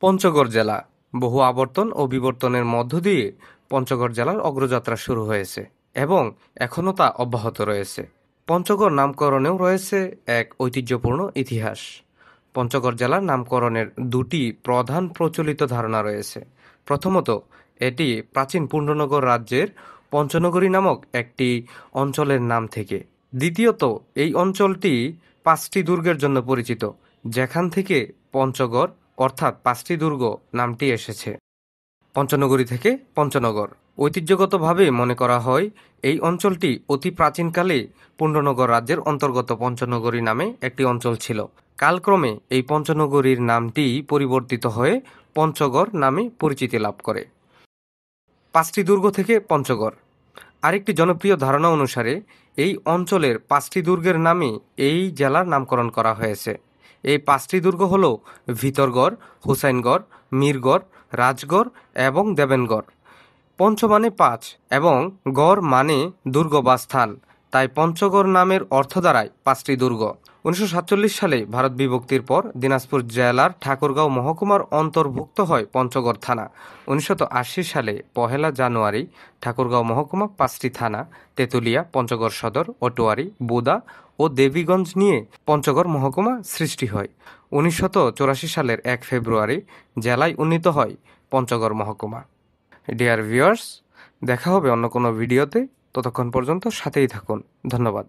পঞ্চগড় জেলা বহু আবর্তন ও বিবর্তনের মধ্য দিয়ে পঞ্চগড় জেলার অগ্রযাত্রা শুরু হয়েছে এবং এখনও তা অব্যাহত রয়েছে। পঞ্চগড় নামকরণেও রয়েছে এক ঐতিহ্যপূর্ণ ইতিহাস। পঞ্চগড় জেলার নামকরণের দুটি প্রধান প্রচলিত ধারণা রয়েছে। প্রথমত, এটি প্রাচীন পুণ্ড্রনগর রাজ্যের পঞ্চনগরী নামক একটি অঞ্চলের নাম থেকে। দ্বিতীয়ত, এই অঞ্চলটি 5টি দুর্গের জন্য পরিচিত, যেখান থেকে পঞ্চগড় অর্থাৎ 5টি দুর্গ নামটি এসেছে। পঞ্চনগরী থেকে পঞ্চনগর। ঐতিহ্যগতভাবে মনে করা হয় এই অঞ্চলটি অতি প্রাচীনকালে পুণ্ড্রনগর রাজ্যের অন্তর্গত পঞ্চনগরী নামে একটি অঞ্চল ছিল। কালক্রমে এই পঞ্চনগরীর নামটি পরিবর্তিত হয়ে পঞ্চগড় নামে পরিচিতি লাভ করে। 5টি দুর্গ থেকে পঞ্চগড়। আরেকটি জনপ্রিয় ধারণা অনুসারে এই অঞ্চলের 5টি দুর্গের নামে এই জেলার নামকরণ করা হয়েছে। এই 5টি দুর্গ হল ভিতরগড়, হুসাইনগড়, মিরগড়, রাজগড় এবং দেবেনগড়। পঞ্চ মানে 5 এবং গড় মানে দুর্গ বা স্থান, তাই পঞ্চগড় নামের অর্থ দাঁড়ায় 5টি দুর্গ। 1947 সালে ভারত বিভক্তির পর দিনাজপুর জেলার ঠাকুরগাঁও মহকুমার অন্তর্ভুক্ত হয় পঞ্চগড় থানা। 1980 সালে 1 জানুয়ারি ঠাকুরগাঁও মহকুমা 5টি থানা তেঁতুলিয়া, পঞ্চগড় সদর, অটোয়ারী, বুদা ও দেবীগঞ্জ নিয়ে পঞ্চগড় মহকুমা সৃষ্টি হয়। 1984 সালের 1 ফেব্রুয়ারি জেলায় উন্নীত হয় পঞ্চগড় মহকুমা। ডিয়ার ভিউয়ার্স, দেখা হবে অন্য কোনো ভিডিওতে। ততক্ষণ পর্যন্ত সাথেই থাকুন। ধন্যবাদ।